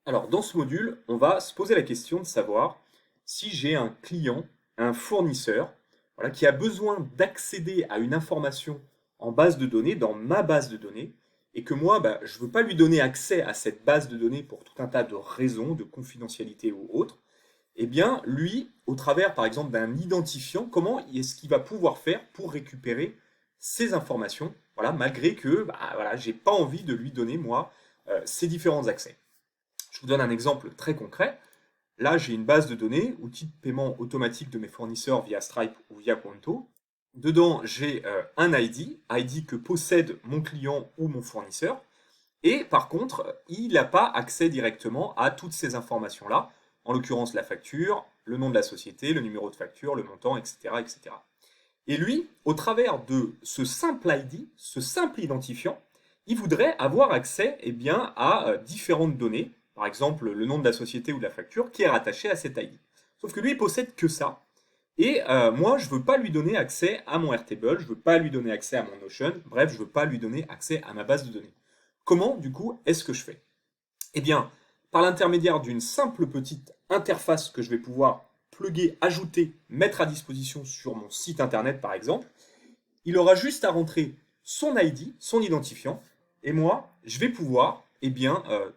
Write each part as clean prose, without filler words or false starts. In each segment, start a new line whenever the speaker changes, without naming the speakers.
Alors, dans ce module, on va se poser la question de savoir si j'ai un client, un fournisseur, voilà, qui a besoin d'accéder à une information en base de données, dans ma base de données, et que moi, je ne veux pas lui donner accès à cette base de données pour tout un tas de raisons, de confidentialité ou autres. Eh bien, lui, au travers, par exemple, d'un identifiant, comment est-ce qu'il va pouvoir faire pour récupérer ces informations, voilà, malgré que voilà, j'ai pas envie de lui donner, moi, ces différents accès. Je vous donne un exemple très concret. Là, j'ai une base de données, outil de paiement automatique de mes fournisseurs via Stripe ou via Conto. Dedans, j'ai un ID que possède mon client ou mon fournisseur. Et par contre, il n'a pas accès directement à toutes ces informations-là, en l'occurrence la facture, le nom de la société, le numéro de facture, le montant, etc., etc. Et lui, au travers de ce simple ID, ce simple identifiant, il voudrait avoir accès bien, à différentes données, par exemple le nom de la société ou de la facture qui est rattaché à cet ID. Sauf que lui, il possède que ça. Et moi, je ne veux pas lui donner accès à mon Airtable, je ne veux pas lui donner accès à mon Notion, bref, je ne veux pas lui donner accès à ma base de données. Comment, du coup, est-ce que je fais? Eh bien, par l'intermédiaire d'une simple petite interface que je vais pouvoir plugger, ajouter, mettre à disposition sur mon site internet, par exemple, il aura juste à rentrer son ID, son identifiant, et moi, je vais pouvoir,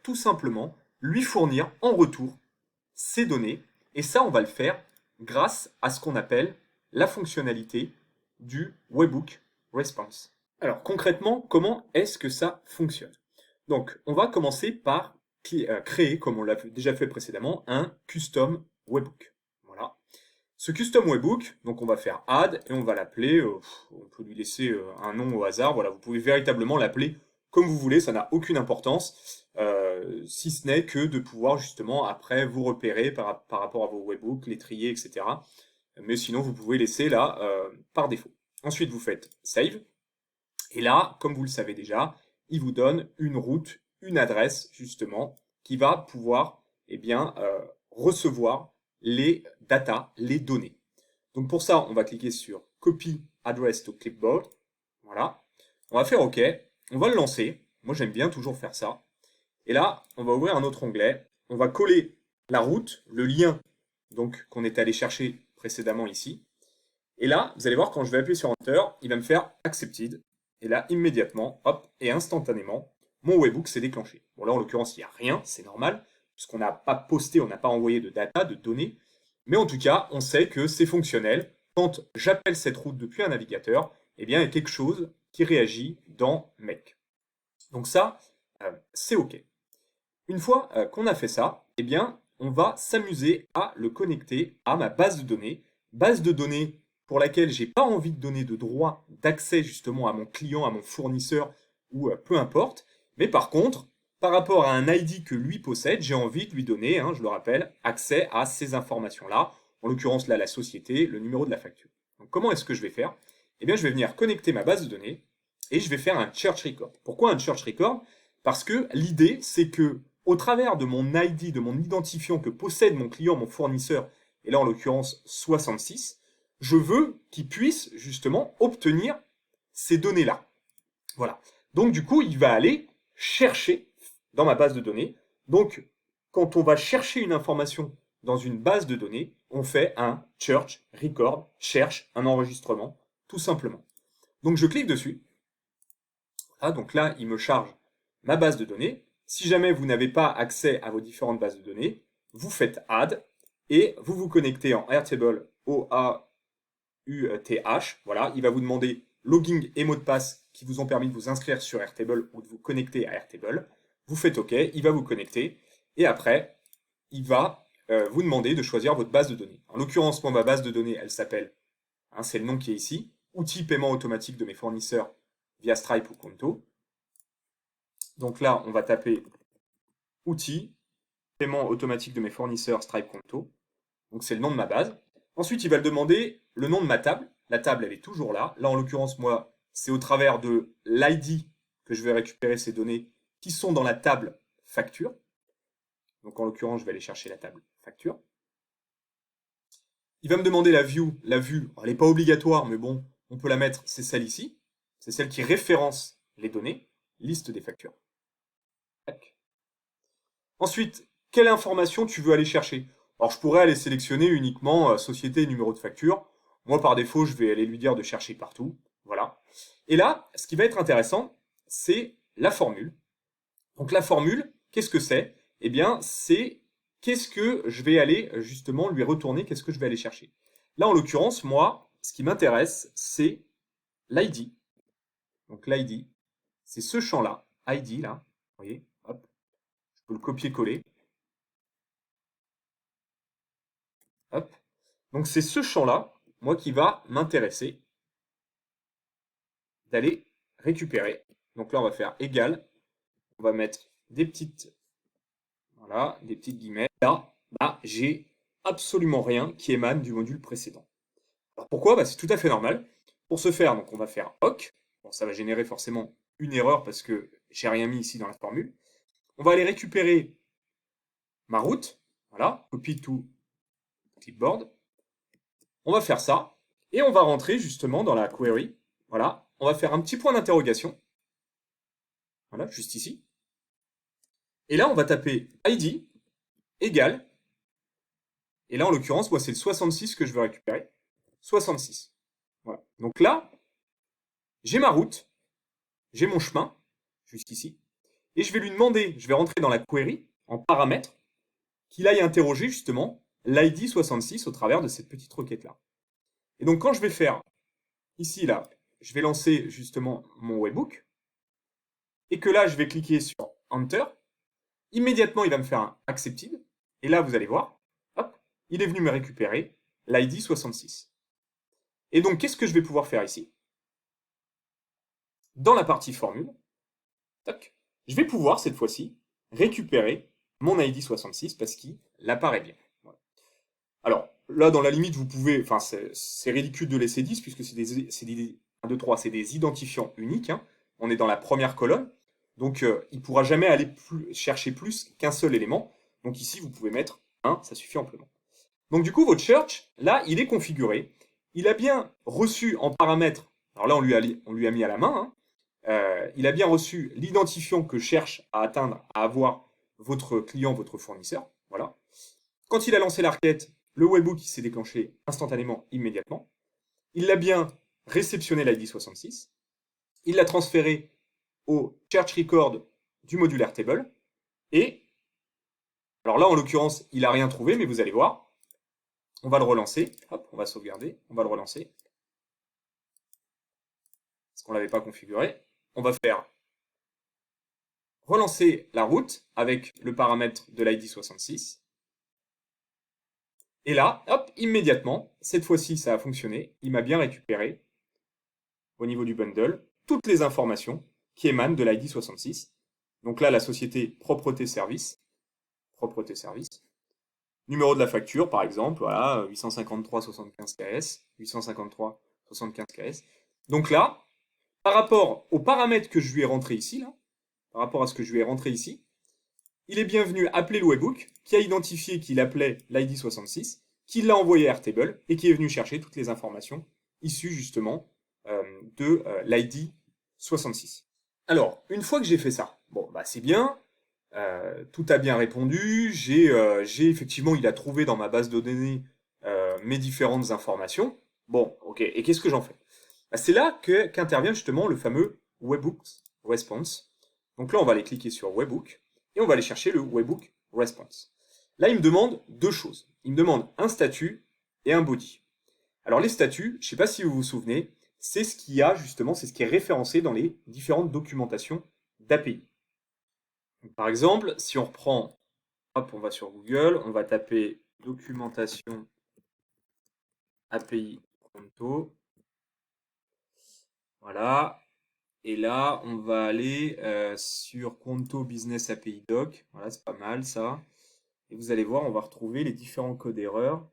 tout simplement, lui fournir en retour ces données. Et ça, on va le faire grâce à ce qu'on appelle la fonctionnalité du Webhook Response. Alors concrètement, comment est-ce que ça fonctionne? Donc, on va commencer par créer, comme on l'a déjà fait précédemment, un custom Webhook. Voilà. Ce custom webhook, donc on va faire add et on va l'appeler, on peut lui laisser un nom au hasard, voilà, vous pouvez véritablement l'appeler comme vous voulez, ça n'a aucune importance, si ce n'est que de pouvoir justement après vous repérer par rapport à vos webhooks, les trier, etc. Mais sinon vous pouvez laisser là par défaut. Ensuite vous faites save, et là, comme vous le savez déjà, il vous donne une route, une adresse justement, qui va pouvoir recevoir les data, les données. Donc pour ça, on va cliquer sur Copy Address to Clipboard. Voilà. On va faire OK. On va le lancer. Moi, j'aime bien toujours faire ça. Et là, on va ouvrir un autre onglet. On va coller la route, le lien donc qu'on est allé chercher précédemment ici. Et là, vous allez voir, quand je vais appuyer sur Enter, il va me faire Accepted. Et là, immédiatement, hop, et instantanément, mon webhook s'est déclenché. Bon, là, en l'occurrence, il n'y a rien, c'est normal, puisqu'on n'a pas posté, on n'a pas envoyé de data, de données. Mais en tout cas, on sait que c'est fonctionnel. Quand j'appelle cette route depuis un navigateur, eh bien, il y a quelque chose qui réagit dans Make. Donc ça, c'est OK. Une fois qu'on a fait ça, eh bien, on va s'amuser à le connecter à ma base de données pour laquelle j'ai pas envie de donner de droit d'accès justement à mon client, à mon fournisseur ou peu importe. Mais par contre, par rapport à un ID que lui possède, j'ai envie de lui donner, je le rappelle, accès à ces informations-là. En l'occurrence là, la société, le numéro de la facture. Donc comment est-ce que je vais faire? Eh bien, je vais venir connecter ma base de données et je vais faire un church record. Pourquoi un church record? Parce que l'idée, c'est que au travers de mon ID, de mon identifiant que possède mon client, mon fournisseur, et là en l'occurrence 66, je veux qu'il puisse justement obtenir ces données-là. Voilà. Donc du coup, il va aller chercher dans ma base de données. Donc, quand on va chercher une information dans une base de données, on fait un search record, cherche un enregistrement, tout simplement. Donc je clique dessus. Voilà, donc là, il me charge ma base de données. Si jamais vous n'avez pas accès à vos différentes bases de données, vous faites add et vous vous connectez en Airtable OAuth. Voilà, il va vous demander login et mot de passe qui vous ont permis de vous inscrire sur Airtable ou de vous connecter à Airtable. Vous faites OK, il va vous connecter et après, il va vous demander de choisir votre base de données. En l'occurrence, moi, ma base de données, elle s'appelle, c'est le nom qui est ici, outil paiement automatique de mes fournisseurs via Stripe ou Conto. Donc là, on va taper outils, paiement automatique de mes fournisseurs Stripe Conto. Donc c'est le nom de ma base. Ensuite, il va le demander le nom de ma table. La table, elle est toujours là. Là, en l'occurrence, moi, c'est au travers de l'ID que je vais récupérer ces données qui sont dans la table facture. Donc en l'occurrence, je vais aller chercher la table facture. Il va me demander la view. La vue, elle n'est pas obligatoire, mais bon, on peut la mettre, c'est celle ici. C'est celle qui référence les données, liste des factures. Tac. Ensuite, quelle information tu veux aller chercher. Alors, je pourrais aller sélectionner uniquement société et numéro de facture. Moi, par défaut, je vais aller lui dire de chercher partout. Voilà. Et là, ce qui va être intéressant, c'est la formule. Donc, la formule, qu'est-ce que c'est? Eh bien, c'est qu'est-ce que je vais aller justement lui retourner, qu'est-ce que je vais aller chercher. Là, en l'occurrence, moi, ce qui m'intéresse, c'est l'ID. Donc, l'ID, c'est ce champ-là, ID, là. Vous voyez, hop, je peux le copier-coller. Hop. Donc, c'est ce champ-là, moi, qui va m'intéresser d'aller récupérer. Donc là, on va faire égal. On va mettre des petites, voilà, des petites guillemets. Là, bah, j'ai absolument rien qui émane du module précédent. Alors pourquoi? Bah, c'est tout à fait normal. Pour ce faire, donc on va faire awk. Bon, ça va générer forcément une erreur parce que j'ai rien mis ici dans la formule. On va aller récupérer ma route. Voilà, copy to clipboard. On va faire ça. Et on va rentrer justement dans la query. Voilà, on va faire un petit point d'interrogation. Voilà, juste ici. Et là, on va taper ID égale. Et là, en l'occurrence, moi, c'est le 66 que je veux récupérer. 66. Voilà. Donc là, j'ai ma route, j'ai mon chemin, jusqu'ici. Et je vais lui demander, je vais rentrer dans la query, en paramètres, qu'il aille interroger justement l'ID 66 au travers de cette petite requête-là. Et donc, quand je vais faire ici, là, je vais lancer justement mon webhook. Et que là, je vais cliquer sur Enter. Immédiatement, il va me faire un Accepted. Et là, vous allez voir, hop, il est venu me récupérer l'ID 66. Et donc, qu'est-ce que je vais pouvoir faire ici? Dans la partie formule, tac, je vais pouvoir, cette fois-ci, récupérer mon ID 66 parce qu'il apparaît bien. Voilà. Alors, là, dans la limite, vous pouvez, enfin, c'est ridicule de laisser 10 puisque c'est des 1, 2, 3, c'est des identifiants uniques. Hein. On est dans la première colonne. Donc, il ne pourra jamais aller chercher plus qu'un seul élément. Donc ici, vous pouvez mettre 1, ça suffit amplement. Donc du coup, votre search, là, il est configuré. Il a bien reçu en paramètre, alors là, on lui a mis à la main, hein, il a bien reçu l'identifiant que cherche à atteindre, à avoir votre client, votre fournisseur. Voilà. Quand il a lancé la requête, le webhook s'est déclenché instantanément, immédiatement. Il l'a bien réceptionné l'ID 66. Il l'a transféré au search record du module Airtable. Et, alors là, en l'occurrence, il n'a rien trouvé, mais vous allez voir. On va le relancer. Hop, on va sauvegarder. On va le relancer. Parce qu'on ne l'avait pas configuré. On va faire relancer la route avec le paramètre de l'ID 66. Et là, hop, immédiatement, cette fois-ci, ça a fonctionné. Il m'a bien récupéré, au niveau du bundle, toutes les informations qui émanent de l'ID 66. Donc là, la société Propreté Service. Propreté Service. Numéro de la facture, par exemple, voilà, 853 75 KS, 853 75 KS. Donc là, par rapport aux paramètres que je lui ai rentré ici, là, par rapport à ce que je lui ai rentré ici, il est bienvenu appeler le webhook, qui a identifié qu'il appelait l'ID 66, qui l'a envoyé à Airtable et qui est venu chercher toutes les informations issues justement de l'ID 66. Alors, une fois que j'ai fait ça, bon, bah c'est bien, tout a bien répondu, j'ai effectivement, il a trouvé dans ma base de données mes différentes informations. Bon, ok, et qu'est-ce que j'en fais? Bah, c'est là qu'intervient justement le fameux Webhook Response. Donc là, on va aller cliquer sur Webhook et on va aller chercher le Webhook Response. Là, il me demande deux choses. Il me demande un statut et un body. Alors les statuts, je ne sais pas si vous vous souvenez, c'est ce qu'il y a justement, c'est ce qui est référencé dans les différentes documentations d'API. Par exemple, si on reprend, hop, on va sur Google, on va taper documentation API Pronto. Voilà. Et là, on va aller sur Conto Business API Doc. Voilà, c'est pas mal ça. Et vous allez voir, on va retrouver les différents codes erreurs.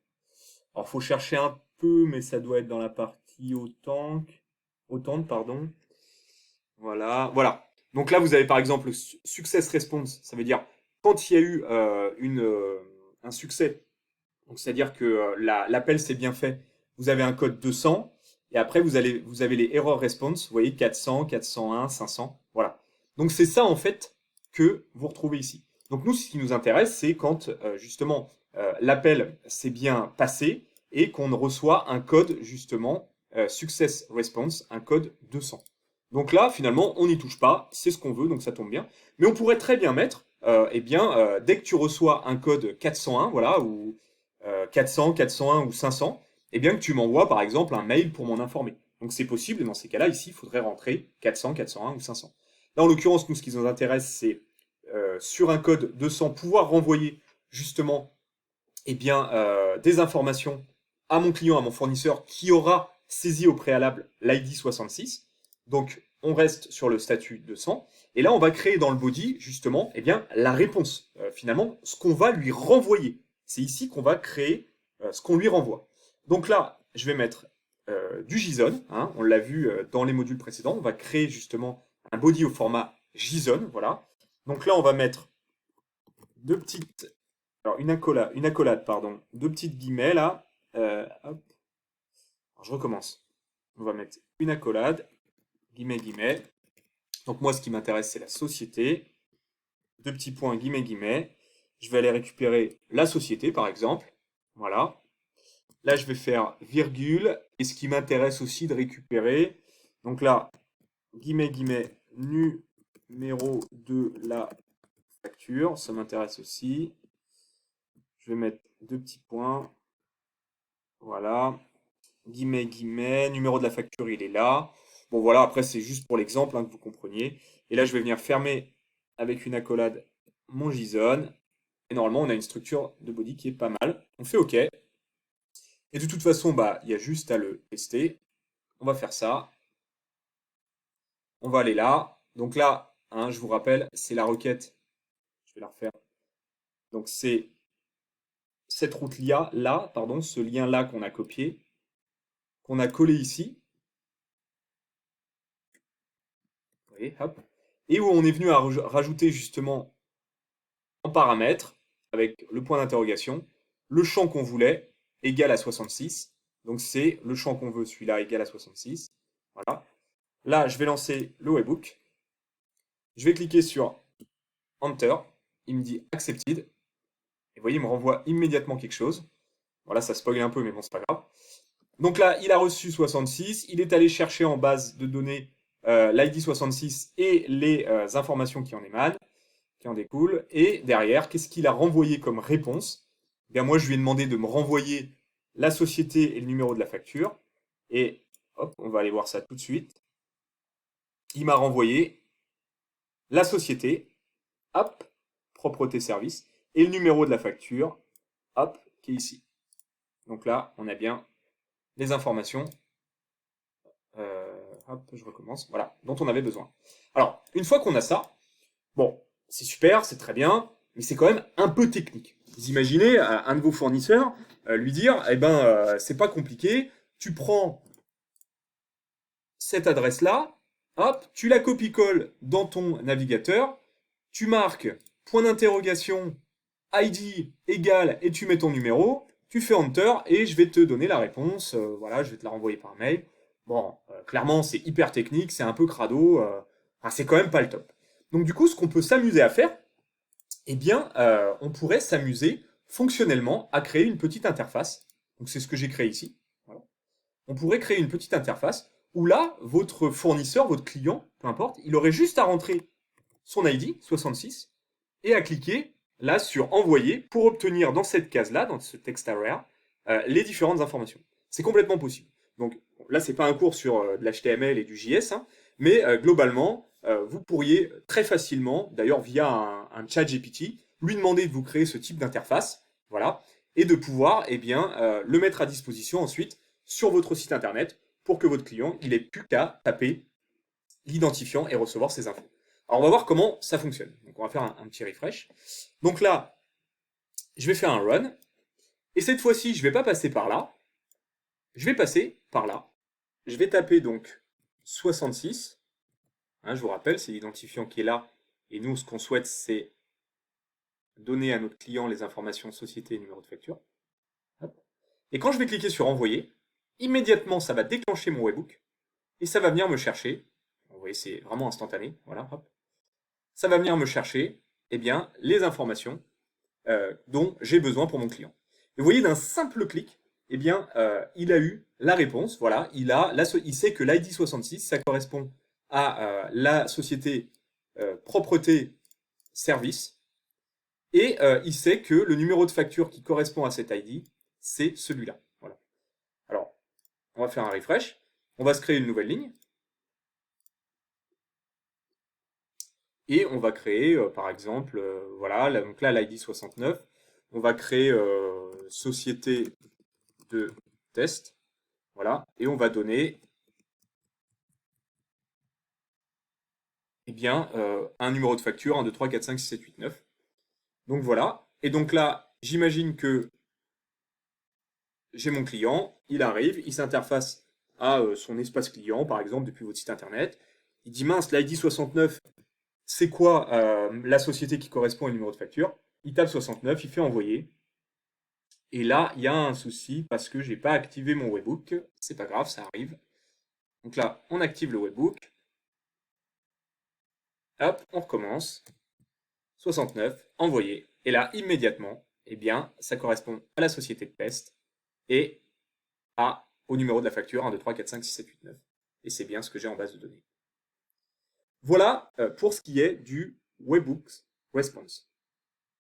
Alors, il faut chercher un peu, mais ça doit être dans la partie autant, pardon. Voilà, voilà. Donc là, vous avez par exemple le success response. Ça veut dire quand il y a eu un succès, donc c'est-à-dire que l'appel s'est bien fait, vous avez un code 200. Et après, vous avez les error response, vous voyez 400, 401, 500, voilà. Donc c'est ça en fait que vous retrouvez ici. Donc nous, ce qui nous intéresse, c'est quand justement l'appel s'est bien passé et qu'on reçoit un code justement success response, un code 200. Donc là, finalement, on n'y touche pas, c'est ce qu'on veut, donc ça tombe bien. Mais on pourrait très bien mettre, dès que tu reçois un code 401, voilà, ou 400, 401 ou 500, eh bien que tu m'envoies par exemple un mail pour m'en informer. Donc c'est possible, et dans ces cas-là, ici, il faudrait rentrer 400, 401 ou 500. Là, en l'occurrence, nous, ce qui nous intéresse, c'est sur un code 200, pouvoir renvoyer justement des informations à mon client, à mon fournisseur, qui aura saisi au préalable l'ID 66. Donc, on reste sur le statut 200. Et là, on va créer dans le body, justement, la réponse. Finalement, ce qu'on va lui renvoyer. C'est ici qu'on va créer ce qu'on lui renvoie. Donc là, je vais mettre du JSON. Hein, on l'a vu dans les modules précédents. On va créer justement un body au format JSON. Voilà. Donc là, on va mettre deux petites, alors une accolade, pardon, deux petites guillemets là. Hop. Alors, je recommence. On va mettre une accolade, guillemets, guillemets. Donc moi, ce qui m'intéresse, c'est la société. Deux petits points, guillemets, guillemets. Je vais aller récupérer la société, par exemple. Voilà. Là, je vais faire virgule. Et ce qui m'intéresse aussi de récupérer, donc là, guillemets, guillemets, numéro de la facture, ça m'intéresse aussi. Je vais mettre deux petits points. Voilà. Guillemets, guillemets. Numéro de la facture, il est là. Bon, voilà. Après, c'est juste pour l'exemple, hein, que vous compreniez. Et là, je vais venir fermer avec une accolade mon JSON. Et normalement, on a une structure de body qui est pas mal. On fait OK. Et de toute façon, bah, il y a juste à le tester. On va faire ça. On va aller là. Donc là, hein, je vous rappelle, c'est la requête. Je vais la refaire. Donc c'est cette route-là, pardon, ce lien-là qu'on a copié, qu'on a collé ici. Vous voyez, hop. Et où on est venu à rajouter justement en paramètre, avec le point d'interrogation, le champ qu'on voulait, égal à 66. Donc c'est le champ qu'on veut, celui-là, égal à 66. Voilà. Là, je vais lancer le webhook. Je vais cliquer sur Enter. Il me dit Accepted. Et vous voyez, il me renvoie immédiatement quelque chose. Voilà, ça spoil un peu, mais bon, c'est pas grave. Donc là, il a reçu 66. Il est allé chercher en base de données l'ID 66 et les informations qui en émanent, qui en découlent. Et derrière, qu'est-ce qu'il a renvoyé comme réponse? Eh bien, moi, je lui ai demandé de me renvoyer la société et le numéro de la facture. Et hop, on va aller voir ça tout de suite. Il m'a renvoyé la société, hop, propreté service, et le numéro de la facture, hop, qui est ici. Donc là, on a bien les informations, hop, je recommence, voilà, dont on avait besoin. Alors, une fois qu'on a ça, bon, c'est super, c'est très bien, mais c'est quand même un peu technique. Vous imaginez un de vos fournisseurs lui dire, eh ben, c'est pas compliqué, tu prends cette adresse-là, hop, tu la copie-colles dans ton navigateur, tu marques point d'interrogation, ID égale, et tu mets ton numéro, tu fais Enter, et je vais te donner la réponse, voilà, je vais te la renvoyer par mail. Bon, clairement, c'est hyper technique, c'est un peu crado, enfin, c'est quand même pas le top. Donc du coup, ce qu'on peut s'amuser à faire, eh bien, on pourrait s'amuser fonctionnellement à créer une petite interface. Donc c'est ce que j'ai créé ici. Voilà. On pourrait créer une petite interface où là, votre fournisseur, votre client, peu importe, il aurait juste à rentrer son ID, 66, et à cliquer là sur envoyer pour obtenir dans cette case-là, dans ce text area, les différentes informations. C'est complètement possible. Donc là, c'est pas un cours sur de l'HTML et du JS, hein, mais globalement, vous pourriez très facilement, d'ailleurs via un chat GPT, lui demander de vous créer ce type d'interface, voilà, et de pouvoir le mettre à disposition ensuite sur votre site internet pour que votre client il ait plus qu'à taper l'identifiant et recevoir ses infos. Alors on va voir comment ça fonctionne. Donc on va faire un petit refresh. Donc là, je vais faire un run. Et cette fois-ci, je ne vais pas passer par là. Je vais passer par là. Je vais taper donc 66. Hein, je vous rappelle, c'est l'identifiant qui est là. Et nous, ce qu'on souhaite, c'est donner à notre client les informations société et numéro de facture. Hop. Et quand je vais cliquer sur envoyer, immédiatement, ça va déclencher mon webhook. Et ça va venir me chercher. Vous voyez, c'est vraiment instantané. Voilà, hop. Ça va venir me chercher eh bien, les informations dont j'ai besoin pour mon client. Et vous voyez, d'un simple clic, eh bien, il a eu la réponse. Voilà, il sait que l'ID 66, ça correspond à la société propreté service, et il sait que le numéro de facture qui correspond à cet ID, c'est celui-là. Voilà. Alors, on va faire un refresh. On va se créer une nouvelle ligne. Et on va créer, par exemple, voilà, donc là, l'ID 69. On va créer société de test. Voilà. Et on va donner eh bien, un numéro de facture, 1, 2, 3, 4, 5, 6, 7, 8, 9. Donc voilà. Et donc là, j'imagine que j'ai mon client, il arrive, il s'interface à son espace client, par exemple, depuis votre site internet. Il dit mince, l'ID 69, c'est quoi la société qui correspond au numéro de facture? Il tape 69, il fait envoyer. Et là, il y a un souci parce que j'ai pas activé mon webhook. C'est pas grave, ça arrive. Donc là, on active le webhook. Hop, on recommence. 69, envoyé. Et là, immédiatement, eh bien, ça correspond à la société de pest et au numéro de la facture 1, 2, 3, 4, 5, 6, 7, 8, 9. Et c'est bien ce que j'ai en base de données. Voilà pour ce qui est du Webhooks Response.